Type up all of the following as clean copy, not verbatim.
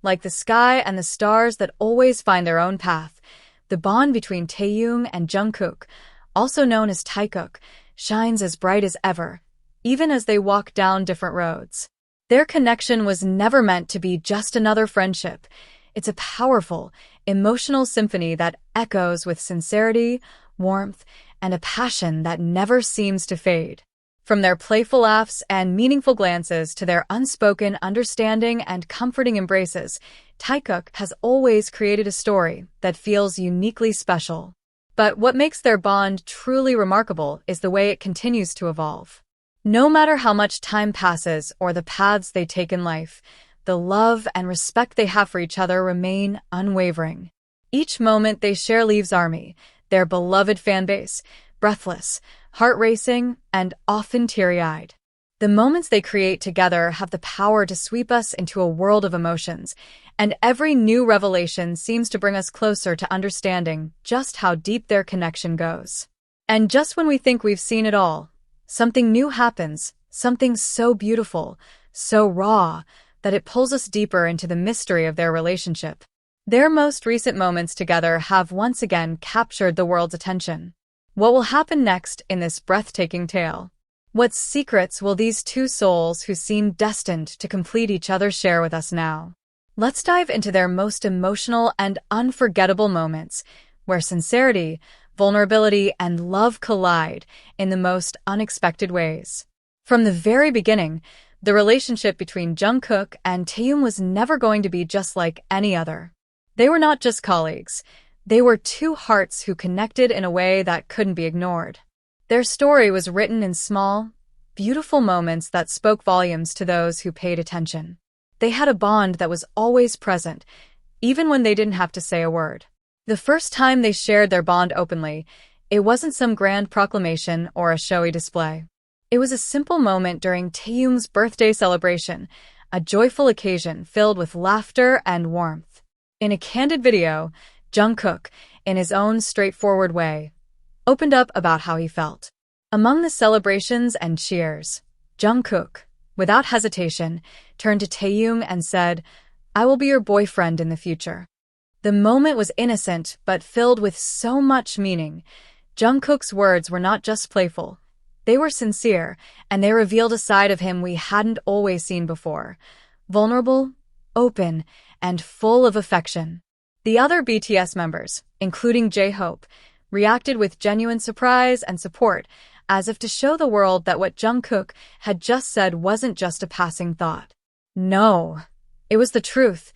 Like the sky and the stars that always find their own path, the bond between Taehyung and Jungkook, also known as Taekook, shines as bright as ever, even as they walk down different roads. Their connection was never meant to be just another friendship. It's a powerful, emotional symphony that echoes with sincerity, warmth, and a passion that never seems to fade. From their playful laughs and meaningful glances to their unspoken understanding and comforting embraces, Taekook has always created a story that feels uniquely special. But what makes their bond truly remarkable is the way it continues to evolve. No matter how much time passes or the paths they take in life, the love and respect they have for each other remain unwavering. Each moment they share leaves Army, their beloved fanbase, breathless, heart-racing, and often teary-eyed. The moments they create together have the power to sweep us into a world of emotions, and every new revelation seems to bring us closer to understanding just how deep their connection goes. And just when we think we've seen it all, something new happens, something so beautiful, so raw, that it pulls us deeper into the mystery of their relationship. Their most recent moments together have once again captured the world's attention. What will happen next in this breathtaking tale? What secrets will these two souls who seem destined to complete each other share with us now? Let's dive into their most emotional and unforgettable moments, where sincerity, vulnerability, and love collide in the most unexpected ways. From the very beginning, the relationship between Jungkook and Taehyung was never going to be just like any other. They were not just colleagues. They were two hearts who connected in a way that couldn't be ignored. Their story was written in small, beautiful moments that spoke volumes to those who paid attention. They had a bond that was always present, even when they didn't have to say a word. The first time they shared their bond openly, it wasn't some grand proclamation or a showy display. It was a simple moment during Taehyung's birthday celebration, a joyful occasion filled with laughter and warmth. In a candid video, Jungkook, in his own straightforward way, opened up about how he felt. Among the celebrations and cheers, Jungkook, without hesitation, turned to Taehyung and said, "I will be your boyfriend in the future." The moment was innocent but filled with so much meaning. Jungkook's words were not just playful. They were sincere, and they revealed a side of him we hadn't always seen before. Vulnerable, open, and full of affection. The other BTS members, including J-Hope, reacted with genuine surprise and support, as if to show the world that what Jungkook had just said wasn't just a passing thought. No, it was the truth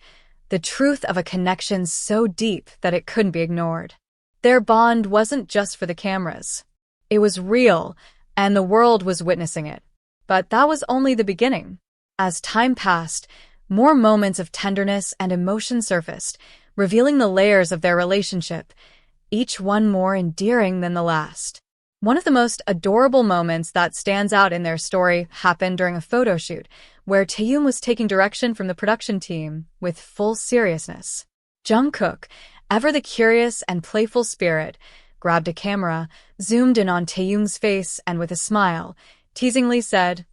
of a connection so deep that it couldn't be ignored. Their bond wasn't just for the cameras. It was real, and the world was witnessing it. But that was only the beginning. As time passed, more moments of tenderness and emotion surfaced, revealing the layers of their relationship, each one more endearing than the last. One of the most adorable moments that stands out in their story happened during a photo shoot, where Taehyung was taking direction from the production team with full seriousness. Jungkook, ever the curious and playful spirit, grabbed a camera, zoomed in on Taehyung's face, and with a smile, teasingly said,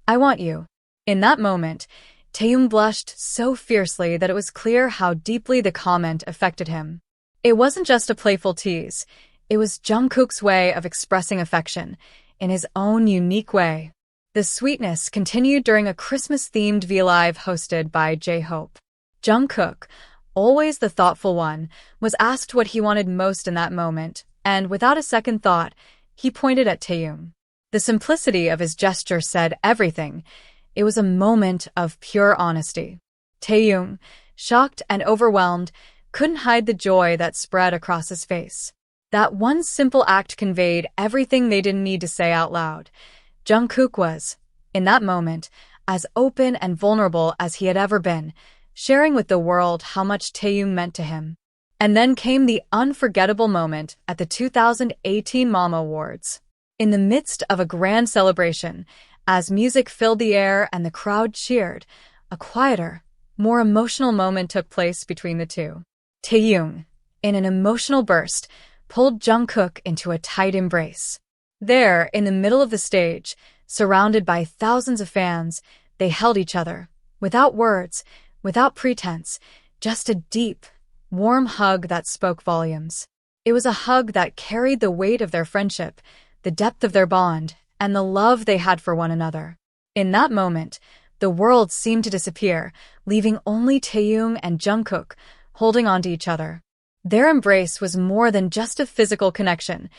"I want you." In that moment, Taehyung blushed so fiercely that it was clear how deeply the comment affected him. It wasn't just a playful tease. It was Jungkook's way of expressing affection, in his own unique way. The sweetness continued during a Christmas-themed V-Live hosted by J-Hope. Jungkook, always the thoughtful one, was asked what he wanted most in that moment, and without a second thought, he pointed at Taehyung. The simplicity of his gesture said everything. It was a moment of pure honesty. Taehyung, shocked and overwhelmed, couldn't hide the joy that spread across his face. That one simple act conveyed everything they didn't need to say out loud. Jungkook was, in that moment, as open and vulnerable as he had ever been, sharing with the world how much Taehyung meant to him. And then came the unforgettable moment at the 2018 Mama Awards. In the midst of a grand celebration, as music filled the air and the crowd cheered, a quieter, more emotional moment took place between the two. Taehyung, in an emotional burst, pulled Jungkook into a tight embrace. There, in the middle of the stage, surrounded by thousands of fans, they held each other, without words, without pretense, just a deep, warm hug that spoke volumes. It was a hug that carried the weight of their friendship, the depth of their bond, and the love they had for one another. In that moment, the world seemed to disappear, leaving only Taehyung and Jungkook holding on to each other. Their embrace was more than just a physical connection.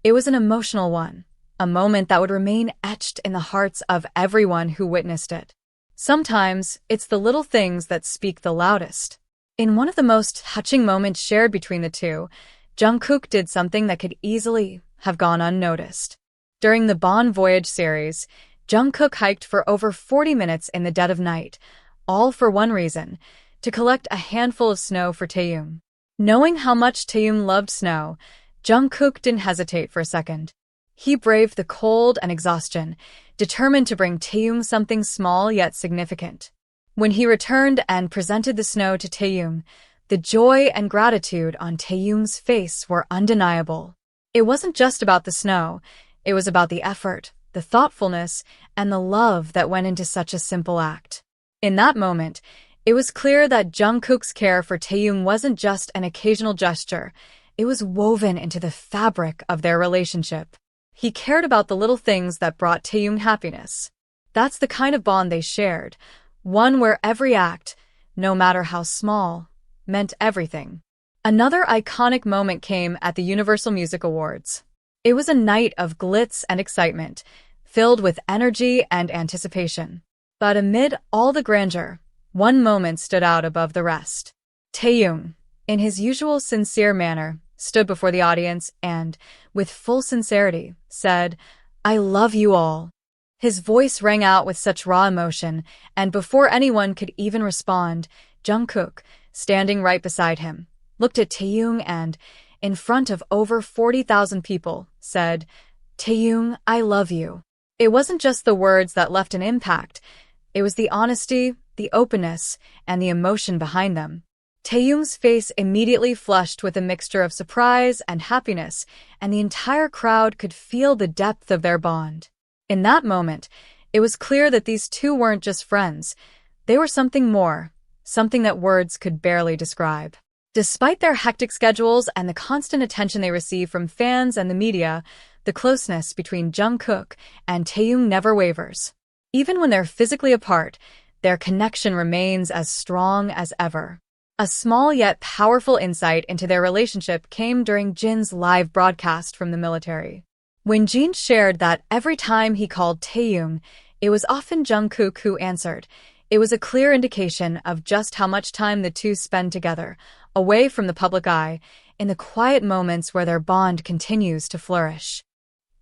It was an emotional one, a moment that would remain etched in the hearts of everyone who witnessed it. Sometimes, it's the little things that speak the loudest. In one of the most touching moments shared between the two, Jungkook did something that could easily have gone unnoticed. During the Bon Voyage series, Jungkook hiked for over 40 minutes in the dead of night, all for one reason: to collect a handful of snow for Taehyung. Knowing how much Taehyung loved snow, Jungkook didn't hesitate for a second. He braved the cold and exhaustion, determined to bring Taehyung something small yet significant. When he returned and presented the snow to Taehyung, the joy and gratitude on Taehyung's face were undeniable. It wasn't just about the snow, it was about the effort, the thoughtfulness, and the love that went into such a simple act. In that moment, it was clear that Jungkook's care for Taehyung wasn't just an occasional gesture, it was woven into the fabric of their relationship. He cared about the little things that brought Taehyung happiness. That's the kind of bond they shared, one where every act, no matter how small, meant everything. Another iconic moment came at the Universal Music Awards. It was a night of glitz and excitement, filled with energy and anticipation. But amid all the grandeur, one moment stood out above the rest. Taehyung, in his usual sincere manner, stood before the audience and, with full sincerity, said, "I love you all." His voice rang out with such raw emotion, and before anyone could even respond, Jungkook, standing right beside him, looked at Taehyung and, in front of over 40,000 people, said, "Taehyung, I love you." It wasn't just the words that left an impact, it was the honesty, the openness, and the emotion behind them. Taehyung's face immediately flushed with a mixture of surprise and happiness, and the entire crowd could feel the depth of their bond. In that moment, it was clear that these two weren't just friends. They were something more, something that words could barely describe. Despite their hectic schedules and the constant attention they receive from fans and the media, the closeness between Jungkook and Taehyung never wavers. Even when they're physically apart, their connection remains as strong as ever. A small yet powerful insight into their relationship came during Jin's live broadcast from the military. When Jin shared that every time he called Taehyung, it was often Jungkook who answered, it was a clear indication of just how much time the two spend together, away from the public eye, in the quiet moments where their bond continues to flourish.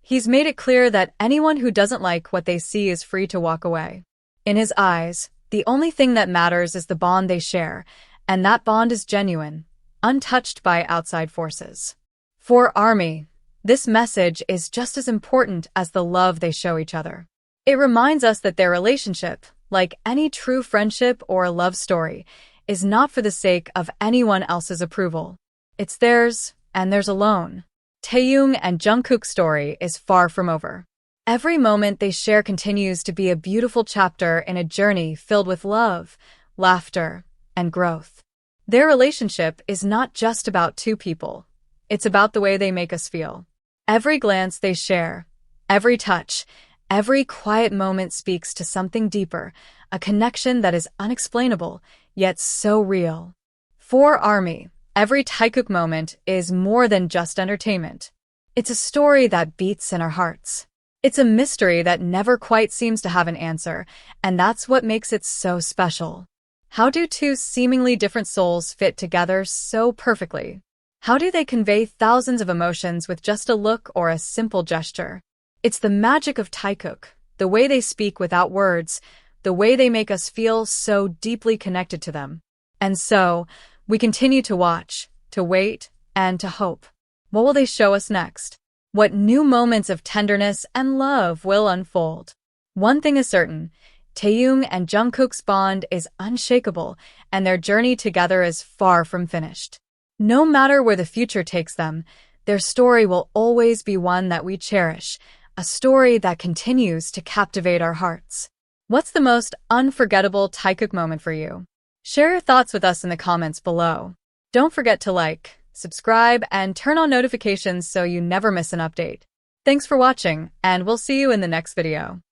He's made it clear that anyone who doesn't like what they see is free to walk away. In his eyes, the only thing that matters is the bond they share, and that bond is genuine, untouched by outside forces. For ARMY, this message is just as important as the love they show each other. It reminds us that their relationship, like any true friendship or love story, is not for the sake of anyone else's approval. It's theirs, and theirs alone. Taehyung and Jungkook's story is far from over. Every moment they share continues to be a beautiful chapter in a journey filled with love, laughter, and growth. Their relationship is not just about two people. It's about the way they make us feel. Every glance they share, every touch, every quiet moment speaks to something deeper, a connection that is unexplainable, yet so real. For ARMY, every Taekook moment is more than just entertainment. It's a story that beats in our hearts. It's a mystery that never quite seems to have an answer, and that's what makes it so special. How do two seemingly different souls fit together so perfectly? How do they convey thousands of emotions with just a look or a simple gesture? It's the magic of Taekook, the way they speak without words, the way they make us feel so deeply connected to them. And so, we continue to watch, to wait, and to hope. What will they show us next? What new moments of tenderness and love will unfold? One thing is certain, Taehyung and Jungkook's bond is unshakable, and their journey together is far from finished. No matter where the future takes them, their story will always be one that we cherish, a story that continues to captivate our hearts. What's the most unforgettable Taekook moment for you? Share your thoughts with us in the comments below. Don't forget to like, subscribe, and turn on notifications so you never miss an update. Thanks for watching, and we'll see you in the next video.